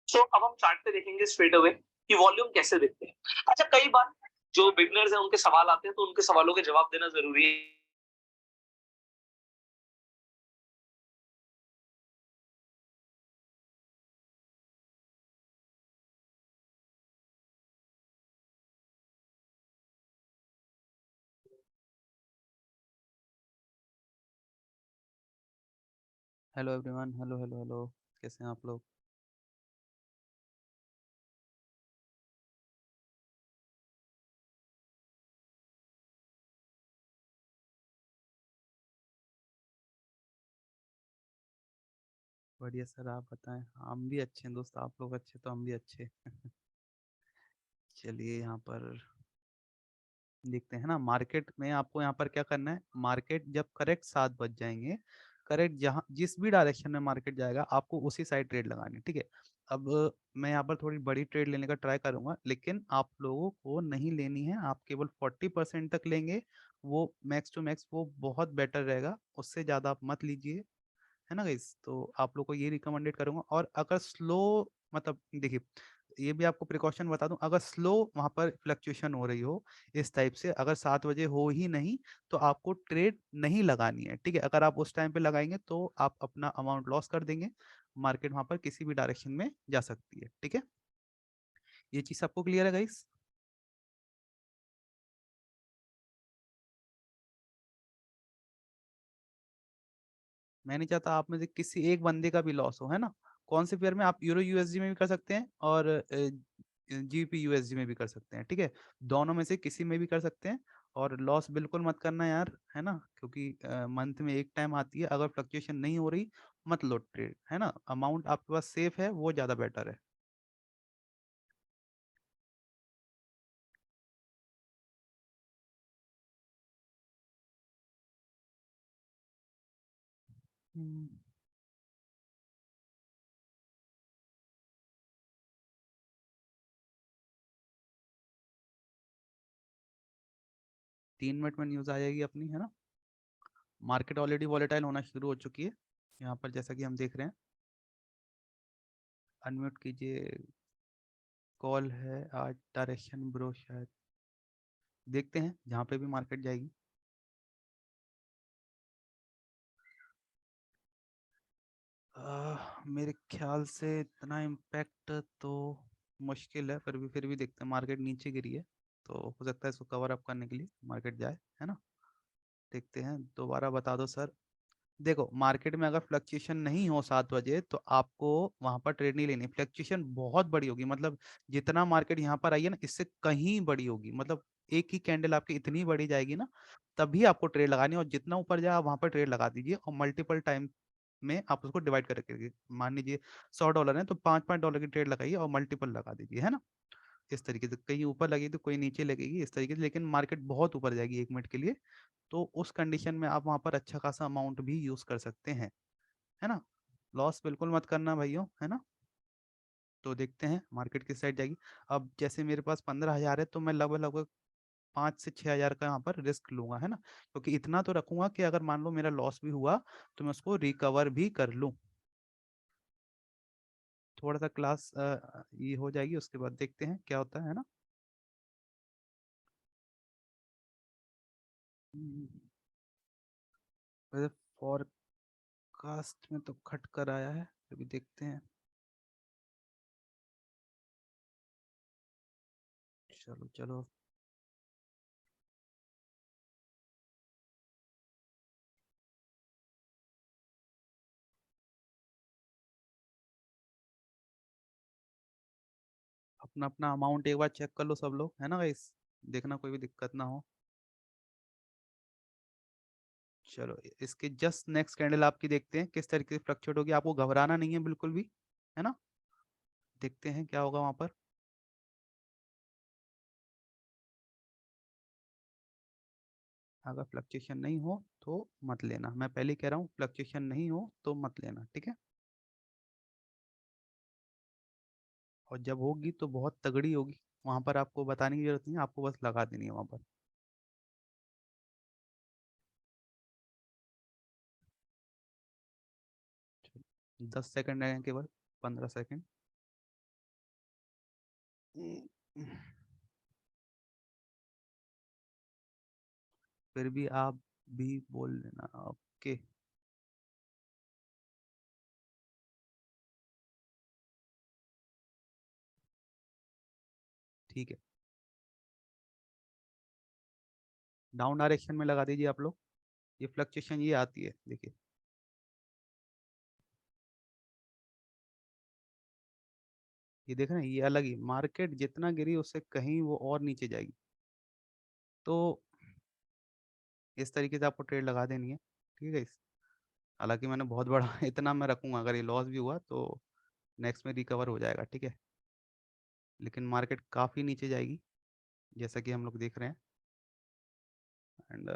सो अब हम चार्ट पे देखेंगे स्ट्रेट अवे कि वॉल्यूम कैसे दिखते हैं। अच्छा, कई बार जो बिगनर्स हैं उनके सवाल आते हैं, तो उनके सवालों के जवाब देना ज़रूरी है। Hello everyone, hello hello hello. कैसे हैं आप लोग? बढ़िया सर, आप बताएं। हम भी अच्छे हैं दोस्त, आप लोग अच्छे तो हम भी अच्छे। चलिए यहाँ पर देखते हैं ना। मार्केट में आपको यहाँ पर क्या करना है, मार्केट जब करेक्ट 7 बज जाएंगे, करेक्ट जहाँ जिस भी डायरेक्शन में मार्केट जाएगा आपको उसी साइड ट्रेड लगानी है, ठीक है। अब मैं यहाँ पर थोड़ी बड़ी ट्रेड लेने का ट्राई करूंगा, लेकिन आप लोगों को नहीं लेनी है, आप केवल 40% तक लेंगे। वो मैक्स टू मैक्स वो बहुत बेटर रहेगा, उससे ज़्यादा आप मत लीजिए, है ना गाइस। तो आप लोग को ये रिकमेंडेड करूंगा। और अगर स्लो, मतलब देखिए, ये भी आपको प्रिकॉशन बता दूं, अगर स्लो वहां पर फ्लक्चुएशन हो रही हो इस टाइप से, अगर 7 बजे हो ही नहीं, तो आपको ट्रेड नहीं लगानी है, ठीक है। अगर आप उस टाइम पे लगाएंगे तो आप अपना अमाउंट लॉस कर देंगे। मार्केट वहां पर किसी भी डायरेक्शन में जा सकती है, ठीक है। ये चीज आपको क्लियर है गाइस? मैं नहीं चाहता आप में से किसी एक बंदे का भी लॉस हो, है ना। कौन से पेयर में? आप यूरो यूएसडी में भी कर सकते हैं और जीबी यूएसडी में भी कर सकते हैं, ठीक है। दोनों में से किसी में भी कर सकते हैं। और लॉस बिल्कुल मत करना यार, है ना, क्योंकि मंथ में एक टाइम आती है, अगर फ्लक्चुएशन नहीं हो रही मत लो ट्रेड, है ना। अमाउंट आपके पास सेफ है वो ज़्यादा बेटर है। 3 मिनट में न्यूज़ आ जाएगी अपनी, है ना। मार्केट ऑलरेडी वॉलेटाइल होना शुरू हो चुकी है यहाँ पर, जैसा कि हम देख रहे हैं। अनम्यूट कीजिए। कॉल है आज, डायरेक्शन ब्रो शायद। देखते हैं जहाँ पे भी मार्केट जाएगी। मेरे ख्याल से इतना इम्पैक्ट तो मुश्किल है, फिर भी देखते हैं। मार्केट नीचे गिरी है, तो हो सकता है इसको कवर अप करने के लिए मार्केट जाए, है ना। देखते हैं, दोबारा बता दो सर। देखो, मार्केट में अगर फ्लक्चुएशन नहीं हो 7 बजे तो आपको वहां पर ट्रेड नहीं लेनी। फ्लक्चुएशन बहुत बड़ी होगी, मतलब जितना मार्केट यहाँ पर आई है ना, इससे कहीं बड़ी होगी, मतलब एक ही कैंडल आपकी इतनी बड़ी जाएगी ना, तभी आपको ट्रेड लगानी है। और जितना ऊपर जाए आप वहां पर ट्रेड लगा दीजिए, और मल्टीपल टाइम में आप उसको डिवाइड करके, मान लीजिए $100 है तो 5-5 डॉलर की ट्रेड लगाइए और मल्टीपल लगा दीजिए, है ना। इस तरीके से कहीं ऊपर लगेगी तो कोई नीचे लगेगी, इस तरीके से। लेकिन मार्केट बहुत ऊपर जाएगी 1 मिनट के लिए, तो उस कंडीशन में आप वहां पर अच्छा खासा अमाउंट भी यूज कर सकते हैं, है ना। लॉस बिल्कुल मत करना भाइयों, है ना। तो देखते हैं मार्केट किस साइड जाएगी। अब जैसे मेरे पास 15,000 है, तो मैं लगभग लगभग 5 से 6 हज़ार का यहाँ पर रिस्क लूंगा, है ना। क्योंकि इतना तो रखूंगा कि अगर मान लो मेरा लॉस भी हुआ तो मैं उसको रिकवर भी कर लूं। थोड़ा सा क्लास ये हो जाएगी, उसके बाद देखते हैं क्या होता है ना। वैसे फॉरकास्ट में तो खट कर आया है, अभी देखते हैं। चलो चलो। अपना अपना अमाउंट एक बार चेक कर लो सब लोग, है ना गाइस। देखना कोई भी दिक्कत ना हो। चलो, इसके जस्ट नेक्स्ट कैंडल आपकी देखते हैं किस तरीके से फ्लक्चुएट होगी। आपको घबराना नहीं है बिल्कुल भी, है ना। देखते हैं क्या होगा वहां पर। अगर फ्लक्चुएशन नहीं हो तो मत लेना, मैं पहले ही कह रहा हूँ, फ्लक्चुएशन नहीं हो तो मत लेना, ठीक है। और जब होगी तो बहुत तगड़ी होगी, वहां पर आपको बताने की जरूरत नहीं है, आपको बस लगा देनी है वहां पर। 10 सेकंड है केवल, 15 सेकंड। फिर भी आप भी बोल लेना। ओके, ठीक है, डाउन डायरेक्शन में लगा दीजिए आप लोग। ये फ्लक्चुएशन ये आती है, देखिए ये देख रहे हैं, ये अलग ही मार्केट जितना गिरी उससे कहीं वो और नीचे जाएगी। तो इस तरीके से आपको ट्रेड लगा देनी है, ठीक है। हालांकि मैंने बहुत बड़ा इतना मैं रखूंगा, अगर ये लॉस भी हुआ तो नेक्स्ट में रिकवर हो जाएगा, ठीक है। लेकिन मार्केट काफ़ी नीचे जाएगी जैसा कि हम लोग देख रहे हैं। एंड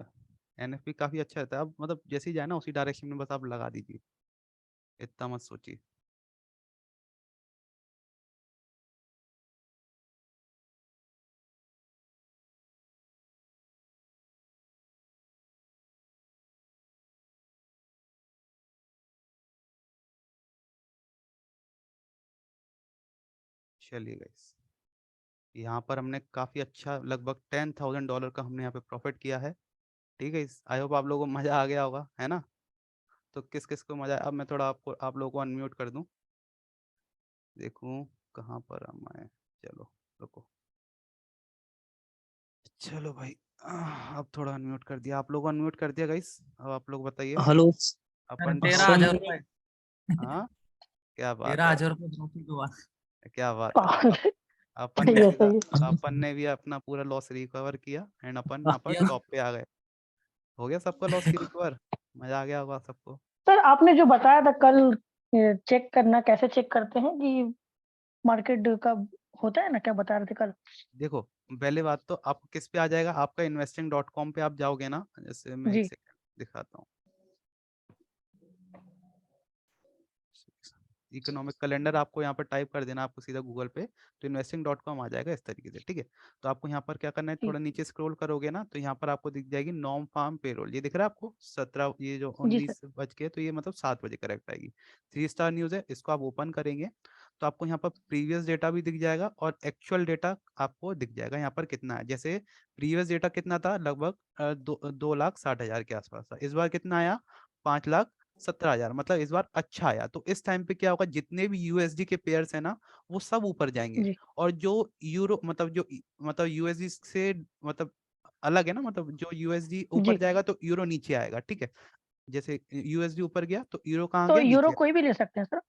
एनएफपी काफ़ी अच्छा रहता है, अब मतलब जैसे ही जाए ना उसी डायरेक्शन में बस आप लगा दीजिए, इतना मत सोचिए। चलिए गाइस, यहाँ पर हमने काफ़ी अच्छा लगभग $10,000 का हमने यहाँ पे प्रॉफिट किया है, ठीक है। इस आई होप आप लोगों को मज़ा आ गया होगा, है ना। तो किस किस को मज़ा आया, अब मैं थोड़ा आपको आप लोगों को अनम्यूट कर दूँ, देखूँ कहाँ पर हम आए। चलो रुको, चलो भाई, अब थोड़ा अनम्यूट कर दिया, आप लोगों को अनम्यूट कर दिया गाइस। अब आप लोग बताइए हेलो अपन तेरह सर हजार मैंने रुपए हाँ, क्या बात तेरह है, हजार रुपए प्रॉफिट हुआ। क्या बात है। पागल है। अपन सही ने है, सीधा, सही है। अपन ने भी अपना पूरा लॉस रिकवर किया एंड अपन यहाँ पर ये टॉप पे आ गए। हो गया सबका लॉस की रिकवर, मजा आ गया होगा सबको। सर आपने जो बताया था कल, चेक करना कैसे चेक करते हैं कि मार्केट का होता है ना, क्या बता रहे थे कल? देखो, पहले बात तो आपको किस पे आ जाएगा, आपका investing.com पे आप जाओगे ना, जैसे मैं एक जी सेकंड दिखाता हूँ। इकोनॉमिक कैलेंडर आपको यहाँ पर टाइप कर देना, आपको सीधा गूगल पे, तो investing.com आ जाएगा इस तरीके से, ठीक है। तो आपको यहाँ पर क्या करना है, जी थोड़ा नीचे स्क्रॉल करोगे ना तो यहाँ पर आपको दिख जाएगी नॉन फार्म पेरोल, ये दिख रहा है आपको 17, ये जो जी सर। 19 बज के, तो ये मतलब 7 बजे करेक्ट आएगी। 3 स्टार न्यूज़ है, इसको आप ओपन करेंगे तो आपको यहाँ पर प्रीवियस डेटा भी दिख जाएगा और एक्चुअल डेटा आपको दिख जाएगा यहाँ पर कितना है। जैसे प्रीवियस डेटा कितना था, लगभग 2,60,000 के आसपास था। इस बार कितना आया, 5,17,000, मतलब इस बार अच्छा आया। तो इस टाइम पे क्या होगा, जितने भी यूएसडी के पेयर्स है ना वो सब ऊपर जाएंगे, जी और जो यूरो मतलब मतलब यूएसडी से मतलब अलग है ना, मतलब जो यूएसडी ऊपर जी जाएगा तो यूरो नीचे आएगा, ठीक है। जैसे यूएसडी ऊपर गया तो यूरो कहाँ तो गया, यूरो नीचे। कोई भी ले सकते हैं सर?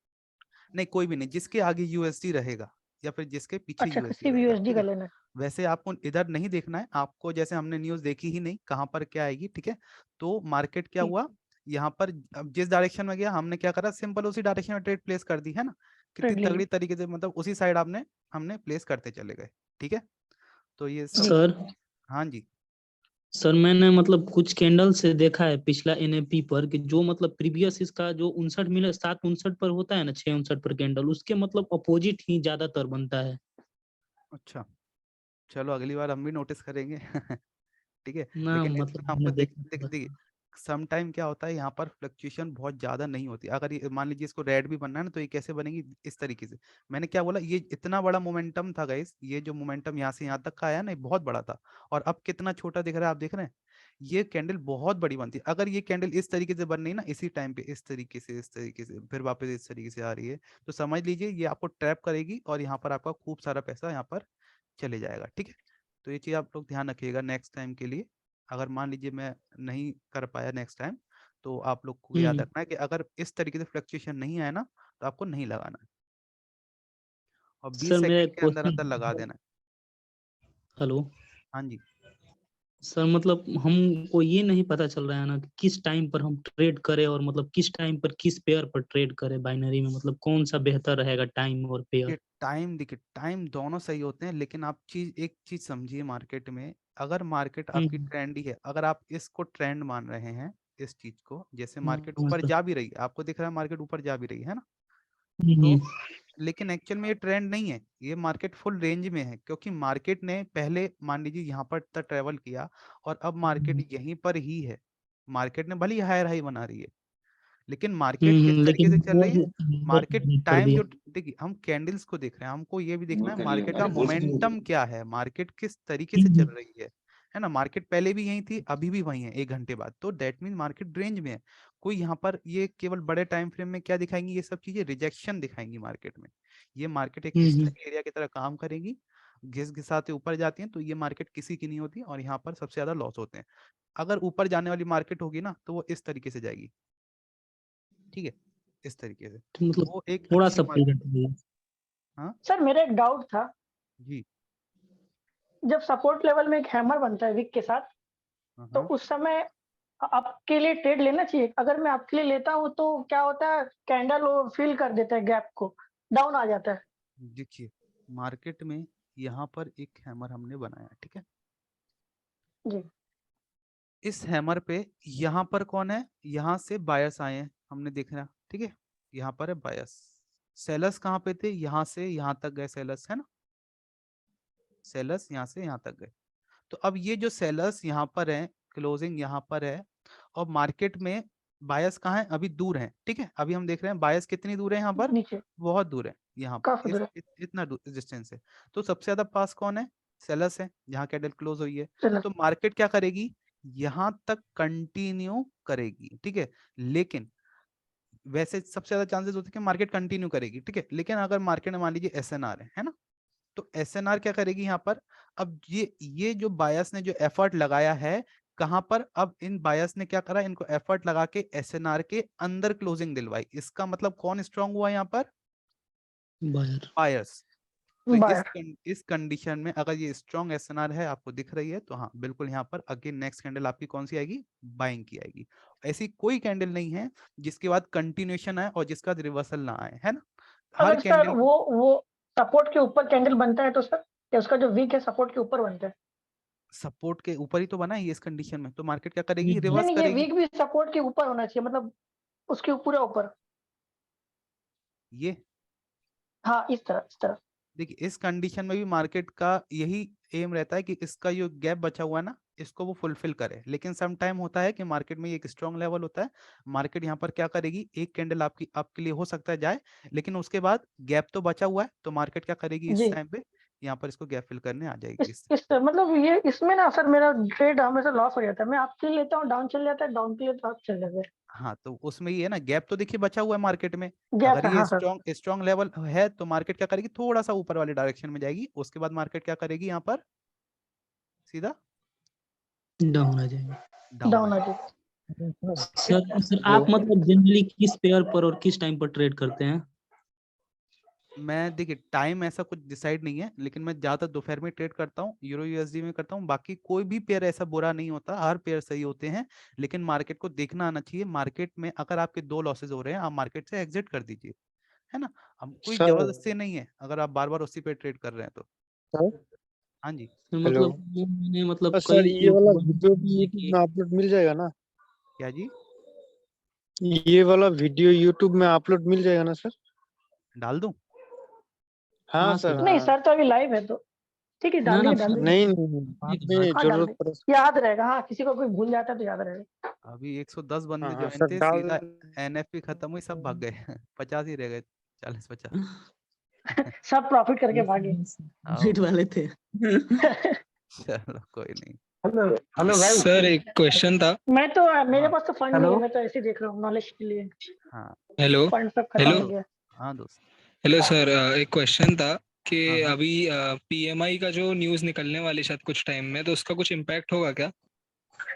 नहीं, कोई भी नहीं, जिसके आगे यूएसडी रहेगा या फिर जिसके पीछे अच्छा, यूएसडी सिर्फ रहेगा, यूएसडी ठीक का है। लेना है। वैसे आपको इधर नहीं देखना है, आपको जैसे हमने न्यूज़ देखी ही नहीं कहाँ पर क्या आएगी, ठीक है। तो मार्केट क्या जी हुआ, यहाँ पर अब जिस डायरेक्शन में गया हमने क्या करा, सिंपल उसी डायरेक्शन में ट्रेड प्लेस कर दी, है ना। कितनी ट्रेड ले ली। तगड़ी तरीके से, मतलब उसी साइड आपने हमने प्लेस करते चले गए, ठीक है। तो ये सब, जी सर हाँ जी, सर मैंने मतलब कुछ कैंडल से देखा है पिछला एनएपी पर कि जो मतलब प्रीवियस इसका जो 59 मिला 759 पर होता है ना, 659 पर कैंडल, उसके मतलब अपोजिट ही ज्यादातर बनता है अच्छा, चलो अगली बार हम भी नोटिस करेंगे ठीक है। ना, लेकिन मतलब इतना मैंने आपको दिख देखा दिख थोड़ा दिख सा। सम टाइम क्या होता है, यहाँ पर फ्लक्चुएशन बहुत ज्यादा नहीं होती। अगर ये मान लीजिए इसको रेड भी बनना है ना, तो ये कैसे बनेगी, इस तरीके से। मैंने क्या बोला, ये इतना बड़ा मोमेंटम था गाइस, ये जो मोमेंटम यहाँ से यहाँ तक का आया ना, ये बहुत बड़ा था। और अब कितना छोटा दिख रहा है, आप देख रहे हैं। ये कैंडल बहुत बड़ी बनती है, अगर ये कैंडल इस तरीके से बन रही है ना, इसी टाइम पे इस तरीके से फिर वापस इस तरीके से आ रही है, तो समझ लीजिए ये आपको ट्रैप करेगी और यहाँ पर आपका खूब सारा पैसा यहाँ पर चले जाएगा, ठीक है। तो ये चीज़ आप लोग ध्यान रखिएगा नेक्स्ट टाइम के लिए। अगर मान लीजिए मैं नहीं कर पाया नेक्स्ट टाइम, तो आप लोग को याद हम्म। रखना है कि अगर इस तरीके से फ्लक्चुएशन नहीं आया ना, तो आपको नहीं लगाना है, और 20 सर मेरा सेकंड एक के अंदर क्वेश्चन, अंदर लगा देना है। हेलो हाँ जी, सर, मतलब हमको ये नहीं पता चल रहा है ना कि किस टाइम पर हम ट्रेड करें और मतलब किस टाइम पर किस पेयर पर ट्रेड करें बाइनरी में, मतलब कौन सा बेहतर रहेगा, टाइम और पेयर? देखिए टाइम दोनों सही होते हैं, लेकिन आप एक चीज समझिए मार्केट में, अगर मार्केट आपकी हम्म। ट्रेंडी है, अगर आप इसको ट्रेंड मान रहे हैं, इस चीज को, जैसे मार्केट हाँ ऊपर सर। जा भी रही है, आपको दिख रहा है मार्केट ऊपर जा भी रही है ना, तो हम्म। लेकिन एक्चुअल में ये ट्रेंड नहीं है, ये मार्केट फुल रेंज में है, क्योंकि मार्केट ने पहले मान लीजिए यहाँ पर तक ट्रेवल किया और अब मार्केट यहीं पर ही है। मार्केट ने भले ही हायर हाई बना रही है, लेकिन मार्केट किस तरीके से लेकिन चल रही है, वो मार्केट कर टाइम दिया। जो देखिए हम कैंडल्स को देख रहे हैं, हमको ये भी देखना है कर लिया मार्केट का मैंने, बोल सकते मोमेंटम हो। क्या है, मार्केट किस तरीके से चल हम्म, रही है ना। मार्केट पहले भी यही थी, अभी भी वही है 1 घंटे बाद, तो दैट मीन मार्केट रेंज में है। कोई यहाँ पर ये केवल बड़े टाइम फ्रेम में क्या दिखाएंगी, ये सब चीजें रिजेक्शन दिखाएंगी मार्केट में। ये मार्केट एक हिस्टरी एरिया की तरह काम करेगी, घिस घिसाते ऊपर जाती हैं, तो ये मार्केट किसी की नहीं होती और यहाँ पर सबसे ज्यादा लॉस होते हैं। अगर ऊपर जाने वाली मार्केट होगी ना तो वो इस तरीके से जाएगी, ठीक है, इस तरीके से, तो मतलब वो एक थोड़ा अच्छी सा मार्केट। पलट गया। हाँ सर मेरा एक डाउट था, जी। जब सपोर्ट लेवल में एक हैमर बनता है विक के साथ, तो हाँ उस समय आपके लिए ट्रेड लेना चाहिए? अगर मैं आपके लिए लेता हूँ तो क्या होता है, कैंडल वो फिल कर देता है गैप को, डाउन आ जाता है। देखिए मार्केट में यहाँ पर एक हैमर हमने बनाया, ठीक है, जी इस हैमर पे यहाँ पर कौन है, यहाँ से बायर्स आए हैं, हमने देखना, ठीक है, यहाँ पर है बायर्स, सेलर्स कहाँ पे थे, यहाँ से यहाँ तक गए सेलर्स, है ना, सेलर्स यहाँ से यहाँ तक गए। तो अब ये जो सेलर्स यहाँ पर हैं, क्लोजिंग यहाँ पर है, और मार्केट में बायर्स कहाँ है, अभी दूर है, ठीक है, अभी हम देख रहे हैं बायर्स कितनी दूर है, यहाँ पर नीचे बहुत दूर है, यहाँ पर काफी दूर है। इतना डिस्टेंस है। तो सबसे ज्यादा पास कौन है, सेलर्स है, जहाँ कैंडल क्लोज हुई है। चलो तो मार्केट क्या करेगी, यहाँ तक कंटिन्यू करेगी, ठीक है, लेकिन वैसे सबसे ज्यादा चांसेस होते हैं कि मार्केट कंटिन्यू करेगी, ठीक है, लेकिन अगर मार्केट में मान लीजिए एसएनआर है ना, तो एसएनआर क्या करेगी यहाँ पर, अब ये जो बायस ने जो एफर्ट लगाया है कहाँ पर, अब इन बायस ने क्या करा, इनको एफर्ट लगा के एसएनआर के अंदर क्लोजिंग दिलवाई, इसका मतलब कौन स्ट्रांग हुआ यहाँ पर, बायर। बायर्स। तो बायर इस कंडीशन में अगर ये स्ट्रॉन्ग एसएनआर है आपको दिख रही है, तो हाँ बिल्कुल यहाँ पर अगेन नेक्स्ट कैंडल आपकी कौन सी आएगी, बाइंग की आएगी। ऐसी कोई कैंडल नहीं है जिसके बाद कंटिन्यूएशन आए और जिसका रिवर्सल ना आए, है ना, हर अगर सर कैंडल वो सपोर्ट के ऊपर कैंडल बनता है तो सर, या उसका जो वीक है सपोर्ट के ऊपर बनता है? सपोर्ट के ऊपर ही तो बना है ये, इस कंडीशन में तो मार्केट क्या करेगी, नहीं, नहीं रिवर्स नहीं, ये करेगी। वीक भी सपोर्ट के ऊपर होना चाहिए, मतलब उसके पूरे ऊपर। ये हाँ इस तरह। देखिए इस कंडीशन में भी मार्केट का यही एम रहता है कि इसका जो गैप बचा हुआ है ना, इसको वो फुलफिल करे, लेकिन सम टाइम होता है कि मार्केट में एक स्ट्रॉन्ग लेवल होता है, मार्केट यहाँ पर क्या करेगी, एक कैंडल आपके लिए हो सकता है जाए, लेकिन उसके बाद गैप तो बचा हुआ है, तो मार्केट क्या करेगी इस जी टाइम पे, यहाँ पर इसको गैप फिल करने आ जाएगी इस मतलब ये इसमें ना सर मेरा ट्रेड हमेशा लॉस हो जाता है। मैं आपके लिए लेता हूँ, डाउन चल जाता है, डाउन के लिए तो आप चल जाते हैं। हाँ तो उसमें ये है ना, गैप तो देखिए बचा हुआ है मार्केट में, गैप अगर है ये हाँ सर। स्ट्रॉन्ग लेवल है तो मार्केट क्या करेगी, थोड़ा सा ऊपर वाले डायरेक्शन में जाएगी, उसके बाद मार्केट क्या करेगी, यहाँ पर सीधा डाउन आ जाएगा। डाउन आ डाउन आ जाएगी। जाए। सर आप मतलब जनरली किस पेयर पर और किस टाइम पर ट्रेड करते हैं? मैं देखिए टाइम ऐसा कुछ डिसाइड नहीं है, लेकिन मैं ज्यादातर दोपहर में ट्रेड करता हूँ, यूरो यूएसडी में करता हूँ, बाकी कोई भी पेयर ऐसा बुरा नहीं होता, हर पेयर सही होते हैं, लेकिन मार्केट को देखना आना चाहिए। मार्केट में अगर आपके 2 लॉसेज हो रहे हैं, आप मार्केट से एग्जिट कर दीजिए, है ना, हम कोई सर जबरदस्ती नहीं है अगर आप बार बार उसी पे ट्रेड कर रहे हैं तो। सर हाँ जी सर हेलो मतलब वो मैंने मतलब सर, कई ये वाला यूट्यूबर वीडियो भी देखे यूट्यूब कि में अपलोड मिल जाएगा ना? क्या जी, ये वाला वीडियो यूट्यूब में अपलोड मिल जाएगा ना सर? डाल दूं, हाँ हाँ सर सर नहीं हाँ। सर, तो अभी लाइव है तो ठीक है, ना डाल ना दीजिए डाल फिर दीजिए। नहीं बाद एक में बात हाँ डाल जरूरत दीजिए, पड़े। याद रहेगा। हाँ किसी को कोई भूल जाता है तो याद रहेगा। अभी 110 बंदे हाँ हाँ ज्वाइन सर थे, डाल। सीधा एनएफपी खत्म हुई, सब भाग गए 50 ही रह गए, 40-50 सब प्रॉफिट करके भागे। आओ वेट वाले थे। चलो कोई नहीं। हेलो हेलो भाई सर एक क्वेश्चन था। मैं तो मेरे हाँ पास तो फंड नहीं है, मैं तो ऐसे ही देख रहा हूँ नॉलेज के लिए। हाँ हेलो फंड सब खत्म हेलो हो हाँ गया। हाँ दोस्त, हेलो सर, एक क्वेश्चन था कि हाँ हाँ, अभी पीएमआई का जो न्यूज़ निकलने वाली शायद कुछ टाइम में, तो उसका कुछ इम्पैक्ट होगा क्या?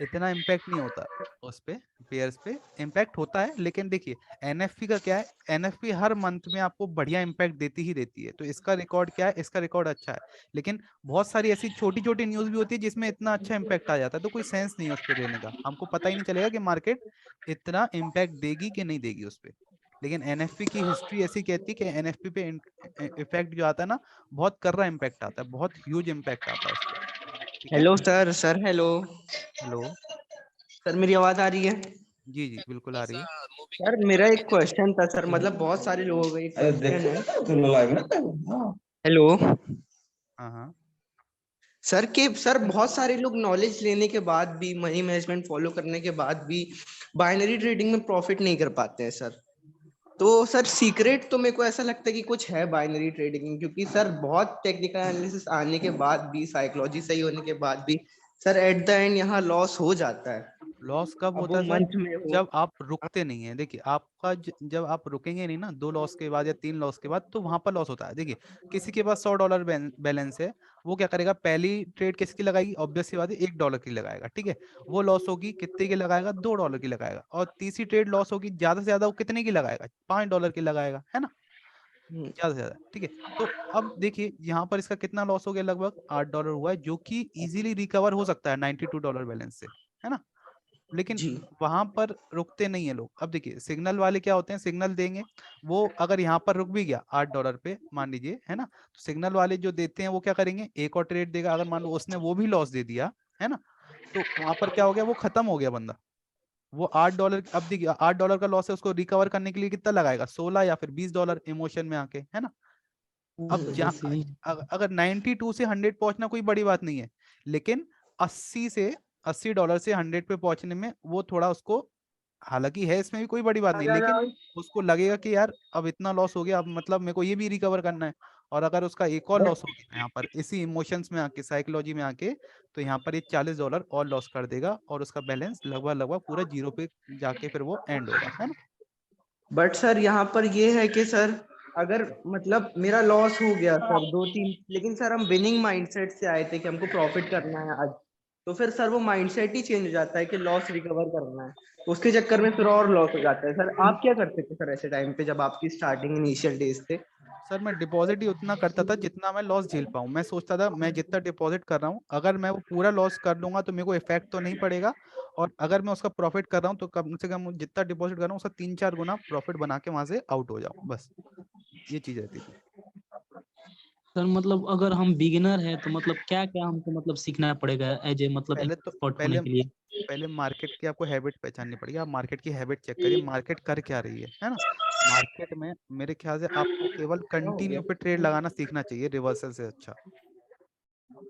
इतना इम्पैक्ट नहीं होता उस पे, पेयर्स पे इम्पैक्ट होता है, लेकिन देखिए एनएफपी का क्या है, एनएफपी हर मंथ में आपको बढ़िया इम्पैक्ट देती ही देती है, तो इसका रिकॉर्ड क्या है, इसका रिकॉर्ड अच्छा है, लेकिन बहुत सारी ऐसी छोटी छोटी न्यूज भी होती है जिसमें इतना अच्छा इम्पैक्ट आ जाता है, तो कोई सेंस नहीं है उस पर लेने का, हमको पता ही नहीं चलेगा कि मार्केट इतना इम्पैक्ट देगी कि नहीं देगी उस पर। लेकिन एनएफपी की हिस्ट्री ऐसी कहती है कि एनएफपी पे इफेक्ट जो आता है ना, बहुत कर्रा इम्पैक्ट आता है, बहुत ह्यूज इम्पैक्ट आता है उस पर, ठीक है। Hello sir. Sir hello hello, sir, मेरी आवाज आ रही है? जी जी बिल्कुल आ रही है। सर मेरा एक क्वेश्चन था सर, मतलब बहुत सारे लोगों का एक अरे क्वेश्चन है। देखो तो लाइव में। हेलो हाँ हाँ सर बहुत सारे लोग नॉलेज लेने के बाद भी, मनी मैनेजमेंट फॉलो करने के बाद भी बाइनरी ट्रेडिंग में प्रॉफिट नहीं कर पाते हैं सर। तो सर सीक्रेट तो मेरे को ऐसा लगता है कि कुछ है बाइनरी ट्रेडिंग में, क्योंकि सर बहुत टेक्निकल एनालिसिस आने के बाद भी, साइकोलॉजी सही होने के बाद भी सर एट द एंड यहाँ लॉस हो जाता है। लॉस कब अब होता वो है सर? मंथ में हो। जब आप रुकते नहीं है। देखिए आपका जब आप रुकेंगे नहीं ना 2 लॉस के बाद या 3 लॉस के बाद, तो वहां पर लॉस होता है। देखिए किसी के पास $100 बैलेंस है, वो क्या करेगा, पहली ट्रेड किसकी लगाएगी, ऑब्वियस सी बात है $1 की लगाएगा, ठीक है। वो लॉस होगी, कितने की लगाएगा, $2 की लगाएगा। और तीसरी ट्रेड लॉस होगी, ज्यादा से ज्यादा वो कितने की लगाएगा, $5 की लगाएगा, है ना, ज्यादा से ज्यादा, ठीक है। तो अब देखिए यहाँ पर इसका कितना लॉस हो गया, लगभग $8 हुआ है, जो कि इजीली रिकवर हो सकता है $92 बैलेंस से, है ना। लेकिन जी वहां पर रुकते नहीं है लोग। अब देखिए सिग्नल वाले क्या होते हैं, सिग्नल देंगे, वो अगर यहाँ पर रुक भी गया $8 पे मान लीजिए, है ना, तो सिग्नल वाले जो देते हैं वो क्या करेंगे, एक और ट्रेड देगा। अगर मान लो उसने वो भी लॉस दे दिया, है ना, तो वहां पर क्या हो गया, वो खत्म हो गया बंदा। वो $8, अब देखिए $8 का लॉस है, उसको रिकवर करने के लिए कितना लगाएगा, 16 या फिर $20 इमोशन में आके, है ना। अब जहाँ अगर 92 से 100 पहुंचना कोई बड़ी बात नहीं है, लेकिन 80 डॉलर से 100 पे पहुंचने में वो थोड़ा उसको, हालांकि है इसमें भी कोई बड़ी बात नहीं, लेकिन उसको लगेगा कि यार अब इतना लॉस हो गया, अब मतलब मेरे को ये भी रिकवर करना है। और अगर उसका एक और लॉस हो गया यहाँ पर इसी इमोशंस में आके, साइकोलॉजी में आके, तो यहाँ पर ये $40 और लॉस कर देगा, और उसका बैलेंस लगभग पूरा 0 पे जाके फिर वो एंड होगा, है ना। बट सर यहाँ पर ये है कि सर अगर मतलब मेरा लॉस हो गया सर 2-3, लेकिन सर हम विनिंग माइंडसेट से आए थे कि हमको प्रॉफिट करना है आज, तो फिर सर वो माइंडसेट ही चेंज हो जाता है कि लॉस रिकवर करना है, उसके चक्कर में फिर और लॉस हो जाता है। सर आप क्या करते थे सर ऐसे टाइम पे जब आपकी स्टार्टिंग इनिशियल डेज थे? सर मैं डिपॉजिट ही उतना करता था जितना मैं लॉस झेल पाऊँ। मैं सोचता था मैं जितना डिपॉजिट कर रहा हूँ, अगर मैं वो पूरा लॉस कर लूंगा तो मेरे को इफेक्ट तो नहीं पड़ेगा, और अगर मैं उसका प्रॉफिट कर रहा हूँ तो कम से कम जितना डिपॉजिट कर रहा हूँ उसका 3-4 गुना प्रॉफिट बना के वहां से आउट हो जाऊँ, बस ये चीज रहती थी। सर मतलब अगर हम बिगिनर हैं तो मतलब क्या क्या हमको मतलब सीखना पड़ेगा एज ए मतलब पहले तो एक्सपर्ट होने पहले के लिए? पहले मार्केट की आपको हैबिट पहचाननी पड़ेगी। आप मार्केट की हैबिट चेक करिए, मार्केट कर क्या रही है ना। मार्केट में मेरे ख्याल से आपको केवल कंटिन्यू पे ट्रेड लगाना सीखना चाहिए, रिवर्सल से अच्छा।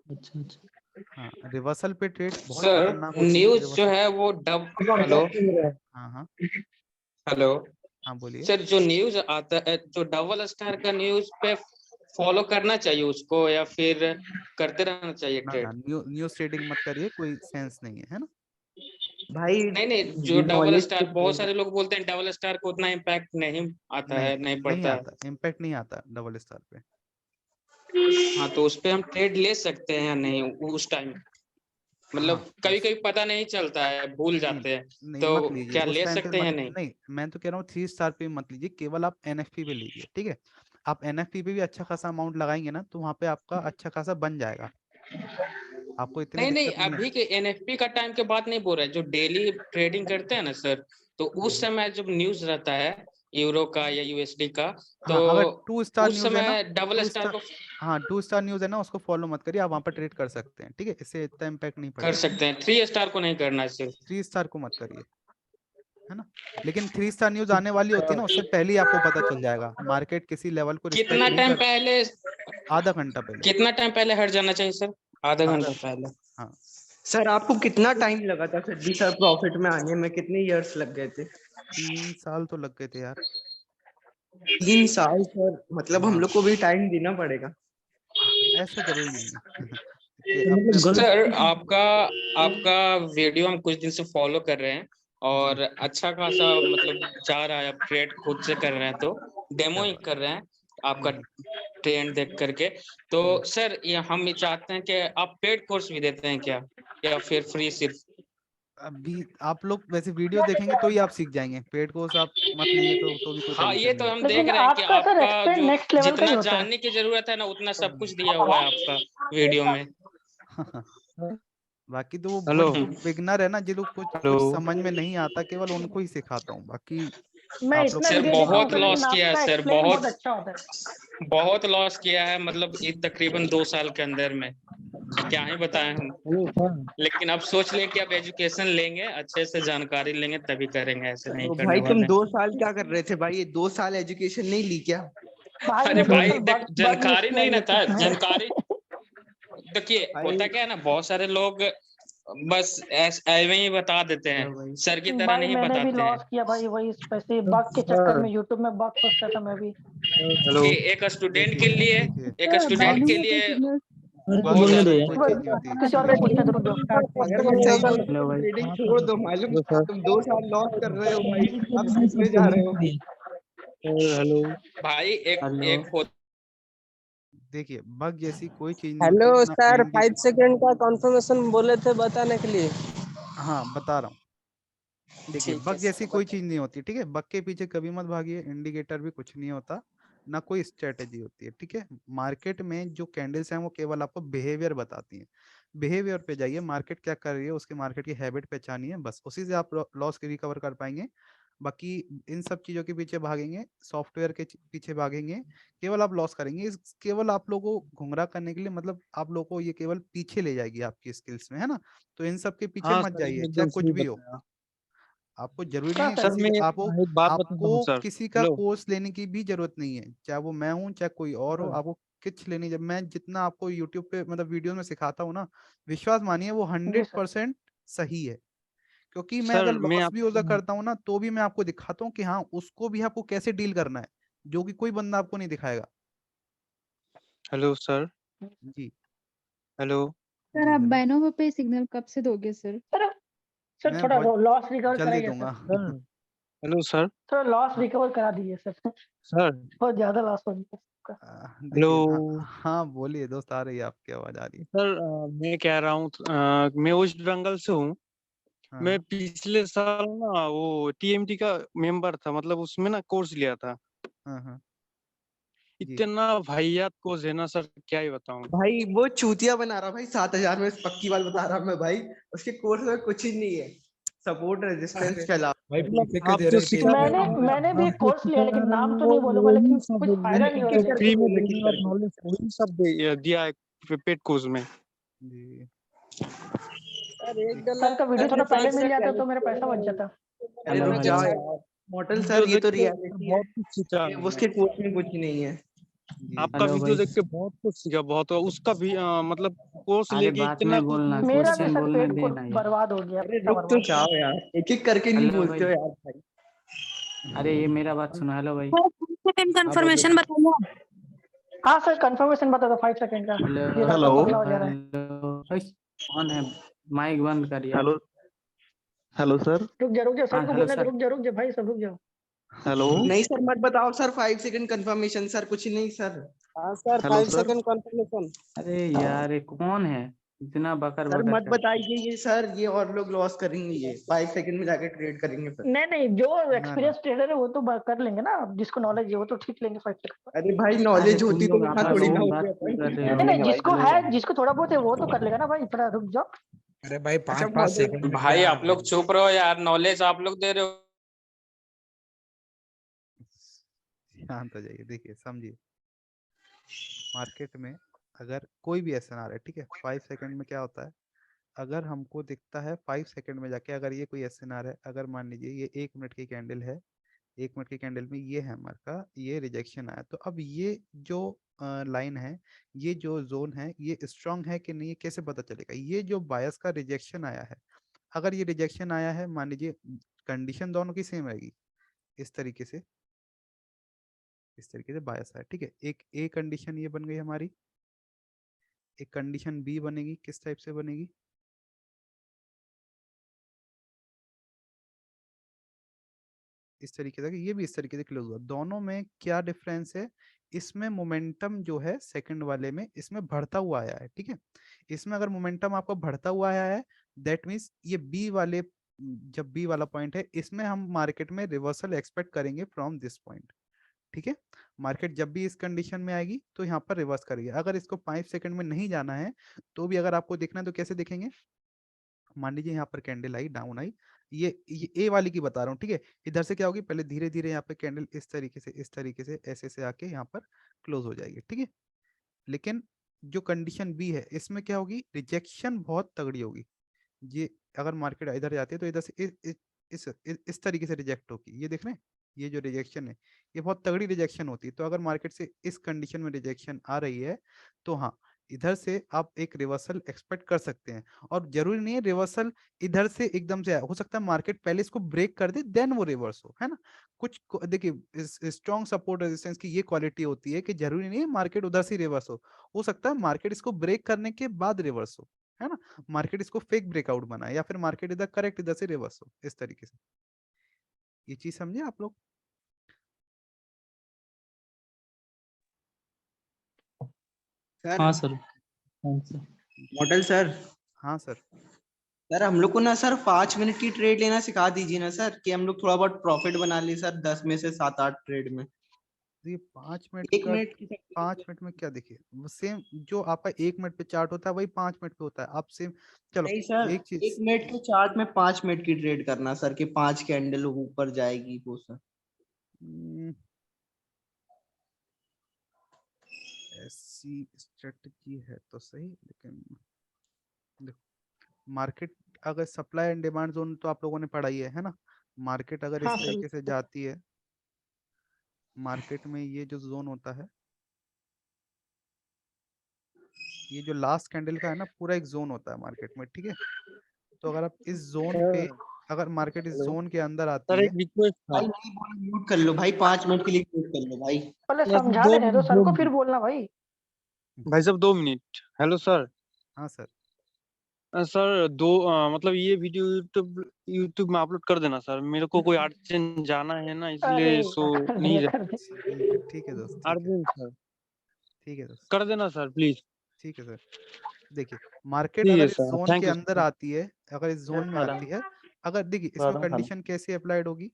अच्छा अच्छा। हाँ, रिवर्सल पे ट्रेड बहुत सर खतरनाक होती है, न्यूज जो रिवर्सल। है वो हेलो हाँ हाँ हेलो हाँ, बोलिए। सर, जो न्यूज आता है जो डबल स्टार का न्यूज पे फॉलो करना चाहिए उसको, या फिर करते रहना चाहिए ना ट्रेड? न्यूज ट्रेडिंग मत करिए, कोई सेंस नहीं है ना। भाई नहीं, जो डबल नॉलेज स्टार, बहुत सारे लोग बोलते हैं डबल स्टार को उतना इम्पैक्ट नहीं आता नहीं है, नहीं नहीं पड़ता है। आता, इम्पैक्ट नहीं आता डबल स्टार पे। हाँ, तो उस पे हम ट्रेड ले सकते हैं या नहीं उस टाइम? हाँ मतलब कभी कभी पता नहीं चलता है, भूल नहीं जाते हैं, नहीं, मत तो लीजिए क्या उस ले टाइम पे, सकते हैं मत या नहीं? नहीं। मैं तो कह रहा हूँ 3 स्टार पे मत लीजिए, केवल आप एनएफपी पे लीजिए, ठीक है। आप एनएफपी पे भी अच्छा खासा अमाउंट लगाएंगे ना, तो वहाँ पे आपका अच्छा खासा बन जाएगा, आपको इतनी नहीं नहीं, दिक्कत नहीं अभी है। के एनएफपी का टाइम के बात नहीं बोल रहा है, जो डेली ट्रेडिंग करते हैं ना सर, तो उस समय जब न्यूज रहता है यूरो का या यूएसडी का, तो हाँ, अगर 2 स्टार उस न्यूज है ना, समय डबल टू स्टार स्टार को हाँ 2 स्टार न्यूज है ना, उसको फॉलो मत करिए, आप वहाँ पर ट्रेड कर सकते हैं, ठीक है, इससे इतना इम्पैक्ट नहीं कर पड़ेगा। सकते हैं, 3 स्टार को नहीं करना है सिर्फ? 3 स्टार को मत करिए, है ना। लेकिन 3 स्टार न्यूज आने वाली होती है ना, उससे पहले ही आपको पता चल जाएगा मार्केट किसी लेवल को कितना रिस्पेक्ट नहीं टाइम कर। पहले आधा घंटा पहले। कितना टाइम पहले हट जाना चाहिए सर? आधा आधा, घंटा पहले? हाँ। सर आपको कितना टाइम लगा था फिर भी सर प्रॉफिट में आने में, कितने इयर्स लग गए थे? 3 साल तो लग गए थे यार। 3 साल सर, मतलब हम हाँ, लोग को भी टाइम देना पड़ेगा। ऐसा जरूरी नहीं है कि तो अपने मतलब अपने। गलत सर आपका आपका वीडियो हम कुछ दिन से फॉलो कर रहे हैं, जी, और अच्छा खासा मतलब जा रहा है, आप ट्रेड खुद से कर रहे हैं, तो डेमो क्या ही बात। कर रहे हैं आपका ट्रेंड देख करके। तो सर ये हम ये चाहते हैं कि आप पेड कोर्स भी देते हैं क्या, या फिर फ्री सिर्फ? अभी आप लोग वैसे वीडियो देखेंगे तो ही आप सीख जाएंगे, पेड कोर्स आप मत लेंगे तो भी कोई हाँ, टेंशन ये नहीं तो है। हम देख लेकिन रहे हैं कि आपका सर आपका एक्सप्लेन जो नेक्स्ट लेवल का ही जितना होता है। जानने की जरूरत है ना, उतना सब कुछ दिया हुआ है आपका वीडियो में। बाकी तो वो हेलो जो बिगनर है ना, जिनको कुछ हेलो। कुछ समझ में नहीं आता, केवल उनको ही सिखाता हूँ, बाकी मैं आप लोग इतना सर वीडियो देखा हूँ बहुत सर, लेकिन लॉस किया है आपका सर, एक्सप्लेन बहुत अच्छा होता है। बहुत लॉस किया है, मतलब ये तकरीबन 2 साल के अंदर में, क्या ही बताएं हम। लेकिन अब सोच लें कि अब एजुकेशन लेंगे, अच्छे से जानकारी लेंगे, तभी करेंगे, ऐसे नहीं तो करने भाई तुम वाले। 2 साल क्या कर रहे थे भाई? ये 2 साल एजुकेशन नहीं ली क्या? भाई अरे ने 2 भाई साल देख, बग यूज जानकारी किया नहीं ना था, यूट्यूब में। जानकारी देखिए भाई होता क्या है ना, बहुत सारे लोग बस ऐਵੇਂ ही बता देते हैं, सर की तरह भाई नहीं मैंने भी बताते हैं। लॉस किया भाई वही पैसे बग के चक्कर में यूट्यूब में बग फंसता था मैं भी। हेलो कि एक स्टूडेंट के लिए देखिए एक स्टूडेंट के लिए अरे बहुत बोलने ज्यादा दो कोई यार। चीज नहीं होती किसी और को पूछते हैं तो रुक जाओ। अगर मैं सही बोलूं तो ट्रेडिंग छोड़ दो मालूम, हेलो सर तुम 2 साल लॉस कर रहे हो भाई, अब सीखने जा रहे हो। हेलो भाई एक हो देखिए बग जैसी कोई चीज नहीं हेलो होती ना सर, 5 सेकंड का कंफर्मेशन बोले थे बताने के लिए। हाँ बता रहा हूँ। देखिए ठीक है बग जैसी सर, कोई चीज नहीं होती, ठीक है। बग के पीछे कभी मत भागिए, इंडिकेटर भी कुछ नहीं होता, ना कोई स्ट्रेटेजी होती है, ठीक है। मार्केट में जो कैंडल्स हैं वो केवल आपको बिहेवियर बताती हैं। बिहेवियर पे जाइए, मार्केट क्या कर रही है उसके मार्केट की हैबिट पहचानिए, बस उसी से आप लॉस के रिकवर कर पाएंगे। बाकी इन सब चीजों के पीछे भागेंगे, सॉफ्टवेयर के पीछे भागेंगे, केवल आप लॉस करेंगे। इस केवल आप लोगों को गुमराह करने के लिए, मतलब आप लोगों को ये केवल पीछे ले जाएगी आपकी स्किल्स में, है ना। तो इन सब के पीछे हाँ मत सर, ये जाइए, चाहे एकदम कुछ सही भी हो। बताया आपको जरूरी नहीं क्या है सर? सर। किसी मैं आपको एक बात बता रहा हूँ आपको सर। किसी का हेलो कोर्स लेने की भी जरूरत नहीं है, चाहे वो मैं हूँ चाहे कोई और हो। सर, आपको कुछ लेनी, जब मैं जितना आपको यूट्यूब पे मतलब वीडियो में सिखाता हूँ ना, विश्वास मानिए वो जी सर। 100% सही है। क्योंकि मैं अगर सर मैं लॉस भी हो आपको करता हूँ ना, तो भी मैं आपको दिखाता हूँ कि हाँ उसको भी आपको कैसे डील करना है, जो कि कोई बंदा आपको नहीं दिखाएगा। Hello sir. जी हेलो सर जी आप हेलो। बैनों पे सिग्नल कब से दोगे सर? सर मैं थोड़ा बहुत वो लॉस रिकवर जल्दी कराइए दूंगा। सर। सर। Hello sir. थोड़ा लॉस रिकवर करा दीजिए सर। सर बहुत ज्यादा लॉस हो गया सबका। हेलो देखिए हाँ बोलिए दोस्त, आ रही है आपकी आवाज, आ रही है। सर। मैं कह रहा हूँ मैं वेस्ट बंगाल से हूँ। हाँ मैं हाँ पिछले साल ना वो टीएमटी का मेंबर था, मतलब उसमें ना कोर्स लिया था। हाँ हाँ जी। इतना वाहियात कोर्स है ना सर, क्या ही बताऊं। भाई वो चूतिया बना रहा भाई, 7,000 में पक्की बात बता रहा मैं भाई, उसके कोर्स में कुछ ही नहीं है, सपोर्ट रेजिस्टेंस के अलावा। भाई मतलब पैसे क्यों आप दे जो रहे हैं सिखा पेज रहे में? हो मैंने भी आप एक जो कोर्स लिया सिखा लेकिन रहे नाम तो हो नहीं बोलूंगा, वही लेकिन सब कुछ फायदा नहीं हो रहा एक है करके मेरे फ्री को। में बोलो, एक देने करके। और नॉलेज वही सब दिया है पेड कोर्स में। जी सर सर का वीडियो थोड़ा पहले मिल जाता तो मेरा पैसा बच $1 जाता। अरे रुक जाओ यार मॉडल सर, वीडियो ये देख तो के रियलिटी है, बहुत कुछ सीखा ये मैंने। उसके कोर्स में कुछ नहीं है। जी आपका वीडियो देख के बहुत कुछ सीखा, बहुत उसका भी मतलब कोर्स लेके इतना कुछ मेरा भी सर पेट को बर्बाद हो गया, अरे पैसा रुक तो बर्बाद हो जाओ यार, एक एक करके नहीं बोलते हो यार भाई। सेकंड हाँ बोलो। कंफर्मेशन बताइए। हाँ सर कंफर्मेशन बता दो 5 सेकंड का। ये रास्ता हेलो पतला हो जा रहा है। Hello hello sir. रुक जाओ सर को बोलना है तो रुक जाओ भाई, सब रुक जाओ। हेलो नहीं सर मत बताओ सर, 5 सेकंड कंफर्मेशन सर, कुछ नहीं सर। हाँ sir, hello 5 sir. Second confirmation. Sir मत बताइए ये सर, ये और लोग लॉस करेंगे, ये 5 सेकंड में जाके ट्रेड करेंगे फिर। नहीं जो ना ना एक्सपीरियंस ट्रेडर है वो तो कर लेंगे ना, जिसको नॉलेज है वो तो ठीक लेंगे 5 सेकंड। अरे भाई नॉलेज होती तो यहाँ थोड़ी ना होती अपन। नहीं जिसको है, जिसको थोड़ा बहुत है वो तो कर लेगा ना भाई, थोड़ा रुक जाओ। अरे भाई अच्छा 5 सेकंड में भाई क्या? आप लोग चुप रहो यार, नॉलेज आप लोग दे रहे हो। शांत हो जाइए। देखिए समझिए, मार्केट में अगर कोई भी एसएन आ रहा है, ठीक है, 5 सेकंड में क्या होता है, अगर हमको दिखता है 5 सेकंड में जाके, अगर ये कोई एसएन आ रहा है, अगर मान लीजिए ये 1 मिनट की कैंडल है, 1 मिनट की कैंडल में ये हैमर का ये रिजेक्शन आया, तो अब ये जो लाइन है, ये जो जोन है, ये स्ट्रांग है कि नहीं, ये कैसे पता चलेगा? ये जो बायस का रिजेक्शन आया है, अगर ये रिजेक्शन आया है, मान लीजिए कंडीशन दोनों की सेम रहेगी, इस तरीके से, इस तरीके से बायस है, ठीक है। एक ए कंडीशन ये बन गई हमारी, एक कंडीशन बी बनेगी, किस टाइप से बनेगी, इस तरीके से, ये भी इस तरीके से क्लोज हुआ। दोनों में क्या डिफरेंस है? इसमें मोमेंटम जो है सेकंड वाले में इसमें बढ़ता हुआ आया है, ठीक है। इसमें अगर मोमेंटम आपको बढ़ता हुआ आया है, दैट मीन्स ये बी वाले, जब बी वाला पॉइंट है, इसमें हम मार्केट में रिवर्सल एक्सपेक्ट करेंगे फ्रॉम दिस पॉइंट, ठीक है। मार्केट जब भी इस कंडीशन में आएगी तो यहाँ पर रिवर्स करेगी। अगर इसको 5 सेकंड में नहीं जाना है, तो भी अगर आपको देखना है तो कैसे देखेंगे? मान लीजिए यहाँ पर कैंडल आई, डाउन आई, ये ए वाली की बता रहा हूँ, ठीक है। इधर से क्या होगी, पहले धीरे धीरे यहाँ पे कैंडल इस तरीके से, इस तरीके से, ऐसे से आके यहाँ पर क्लोज हो जाएगी, ठीक है। लेकिन जो कंडीशन बी है, इसमें क्या होगी, रिजेक्शन बहुत तगड़ी होगी। ये अगर मार्केट इधर जाती है तो इधर से इस तरीके से रिजेक्ट होगी, ये देख रहे हैं, ये जो रिजेक्शन है ये बहुत तगड़ी रिजेक्शन होती है। तो अगर मार्केट से इस कंडीशन में रिजेक्शन आ रही है, तो हाँ इधर से आप एक रिवर्सल एक्सपेक्ट कर सकते हैं, और जरूरी नहीं है रिवर्सल इधर से एकदम से आए। हो सकता है मार्केट पहले इसको ब्रेक कर दे देन वो रिवर्स हो, है ना। देखिए स्ट्रॉन्ग सपोर्ट रेजिस्टेंस की ये क्वालिटी होती है कि जरूरी नहीं है मार्केट उधर से रिवर्स हो सकता है मार्केट इसको ब्रेक करने के बाद रिवर्स हो, है ना। मार्केट इसको फेक ब्रेकआउट बनाए, या फिर मार्केट इधर करेक्ट इधर से रिवर्स हो, इस तरीके से। ये चीज समझे आप लोग? सर हाँ सर। हाँ सर। मॉडल सर हाँ सर। सर हम लोग को ना सर 5 मिनट की ट्रेड लेना सिखा दीजिए ना सर, कि हम लोग थोड़ा बहुत प्रॉफिट बना ले सर 10 में से 7-8 ट्रेड में। ये 5 मिनट 1 का, मिनट की 5 मिनट में क्या, देखिए वो सेम जो आपका 1 मिनट पे चार्ट होता है वही 5 मिनट पे होता है। आप सेम, चलो नहीं सर, एक चीज 1 मिनट के चार्ट में 5 मिनट की ट्रेड करना सर, कि 5 कैंडल ऊपर जाएगी वो सर। ऐसी स्ट्रेटजी है तो सही, लेकिन देखो मार्केट अगर सप्लाई एंड डिमांड जोन तो आप लोगों ने पढ़ा ही है ना। मार्केट अगर इस हाँ सर। तरीके से जाती है, मार्केट में ये जो जोन होता है, ये जो लास्ट कैंडल का है ना, पूरा एक जोन होता है मार्केट में, ठीक है। तो अगर आप इस जोन पे, अगर मार्केट इस जोन के अंदर आती सर है, एक रिक्वेस्ट था। भाई नहीं बोलो, म्यूट कर लो भाई, 5 मिनट के लिए म्यूट कर लो भाई। पहले बस समझा दो लेने दो मिनट, सर दो को, फिर मिनट। बोलना भाई। भाई साहब 2 मिनट। Hello sir. हाँ सर। सर मतलब ये वीडियो यूट्यूब में अपलोड कर देना सर, मेरे को कोई अर्जेंट जाना है ना, अरे इसलिए सो नहीं कर दे। ठीक है दोस्त, ठीक है, अर्जेंट सर, ठीक है दोस्त, कर देना सर प्लीज। ठीक है सर। देखिए मार्केट ठीक है अगर इस सर, जोन थैंक के यू अंदर सर। आती है, अगर इस जोन में आती है, अगर देखिए इसमें कंडीशन कैसे अप्लाइड होगी,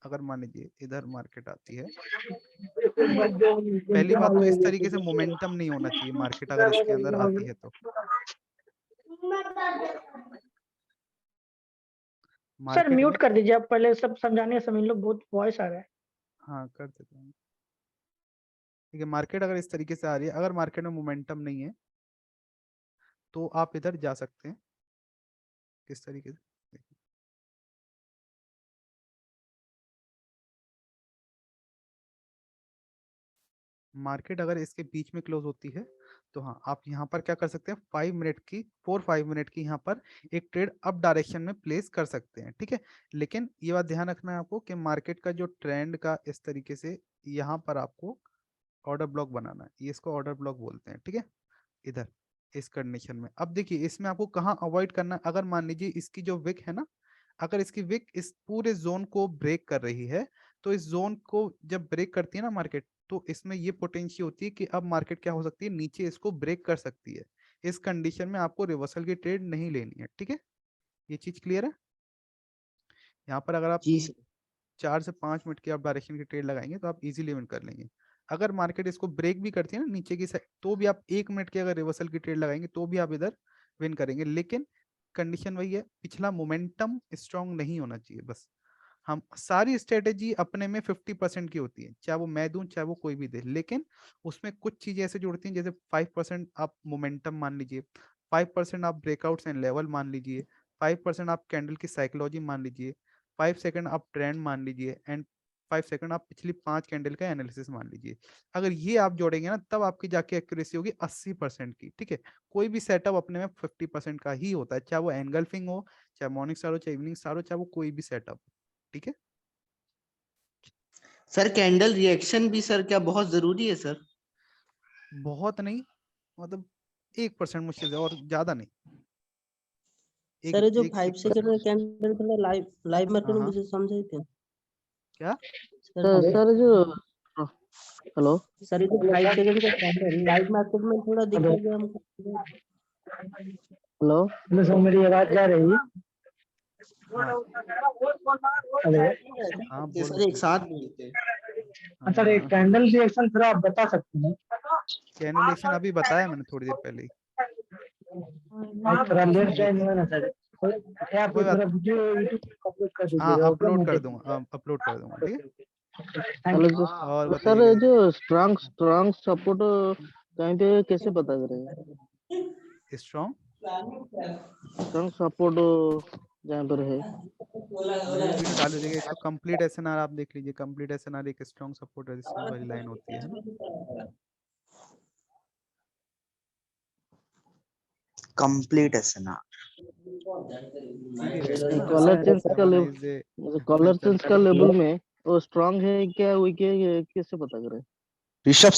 अगर मान लीजिए इधर मार्केट आती है, पहली बात तो इस तरीके से मोमेंटम नहीं होना चाहिए मार्केट अगर इसके अंदर आती है तो। सर मार्केट में, म्यूट कर दीजिए आप, पहले सब समझाने का समय इन लोग बहुत वॉइस आ रहा है। हाँ कर देता हूँ। ठीक है, मार्केट अगर इस तरीके से आ रही है, अगर मार्केट में मोमेंटम नहीं है तो आप इधर जा सकते हैं, किस तरीके से, देखिए। मार्केट अगर इसके बीच में क्लोज होती है तो हाँ आप यहाँ पर क्या कर सकते हैं, 5 मिनट की 4-5 मिनट की यहाँ पर एक ट्रेड अप डायरेक्शन में प्लेस कर सकते हैं, ठीक है। लेकिन ये बात ध्यान रखना है आपको कि मार्केट का जो ट्रेंड का इस तरीके से यहाँ पर आपको ऑर्डर ब्लॉक बनाना है, ये इसको ऑर्डर ब्लॉक बोलते हैं, ठीक है। इधर इस कंडीशन में अब देखिए इसमें आपको कहाँ अवॉइड करना है, अगर मान लीजिए इसकी जो विक है ना, अगर इसकी विक इस पूरे जोन को ब्रेक कर रही है, तो इस जोन को जब ब्रेक करती है ना मार्केट, तो इसमें ये पोटेंशियल होती है कि अब मार्केट क्या हो सकती है, नीचे इसको ब्रेक कर सकती है। इस कंडीशन में आपको रिवर्सल की ट्रेड नहीं लेनी है, ठीक है। ये चीज क्लियर है। यहाँ पर अगर आप जी 4 से 5 मिनट की आप डायरेक्शन की ट्रेड लगाएंगे तो आप इजीली विन कर लेंगे। अगर मार्केट इसको ब्रेक भी करती है ना नीचे की साइड, तो भी आप 1 मिनट की अगर रिवर्सल की ट्रेड लगाएंगे तो भी आप इधर विन करेंगे। लेकिन कंडीशन वही है, पिछला मोमेंटम स्ट्रांग नहीं होना चाहिए बस। हम सारी स्ट्रेटेजी अपने में 50% की होती है, चाहे वो मैं दूं चाहे वो कोई भी दे, लेकिन उसमें कुछ चीजें ऐसे जुड़ती हैं, जैसे 5% आप मोमेंटम मान लीजिए, 5% आप ब्रेकआउट्स एंड लेवल मान लीजिए, 5% आप कैंडल की साइकोलॉजी मान लीजिए, 5 सेकंड आप ट्रेंड मान लीजिए, एंड 5 सेकंड आप पिछली 5 कैंडल का एनालिसिस मान लीजिए। अगर ये आप जोड़ेंगे ना तब आपकी जाके एक्यूरेसी होगी 80% की, ठीक है। कोई भी सेटअप अपने में 50% का ही होता है, चाहे वो एनगल्फिंग हो, चाहे मॉर्निंग स्टार हो, चाहे इवनिंग स्टार हो, चाहे वो कोई भी सेटअप, ठीक है। सर, कैंडल रिएक्शन भी सर क्या बहुत जरूरी है सर? बहुत नहीं, मतलब 1% मुश्किल से, और ज्यादा नहीं। सर ये जो एक 5 सेकंड का कैंडल था लाइव मार्केट में हाँ मुझे समझाई थे क्या सर जो हेलो सर ये जो 5 सेकंड का कैंडल लाइव मार्केट में थोड़ा दिखा गया हमको। हेलो सर, मेरी आवाज जा रही है? हाँ ये बोलो। सर एक साथ बोलते हैं। सर एक कैंडल रिएक्शन थोड़ा आप बता सकते हैं? कैंडुलेशन अभी बताया मैंने थोड़ी देर पहले ही। थोड़ा लेट टाइम हुआ ना सर, क्या आप कोई बात, थोड़ा वीडियो यूट्यूब पे अपलोड कर हाँ दीजिएगा, अपलोड कर दूंगा, अपलोड कर दूंगा, ठीक है। हेलो और सर बताइए जो स्ट्रांग सपोर्ट कहीं पे कैसे पता करेंगे? स्ट्रॉन्ग सपोर्ट जहाँ पर है मैंने भी वीडियो डाली, देखिए तो कंप्लीट एसएनआर आप देख लीजिए, कंप्लीट एसएनआर एक स्ट्रॉन्ग सपोर्ट रेजिस्टेंस वाली लाइन होती है ना। Complete SNR. कलर चेंज का लेवल, कलर चेंज का लेवल में वो स्ट्रांग है क्या वीक है, कैसे पता करें? ऋषभ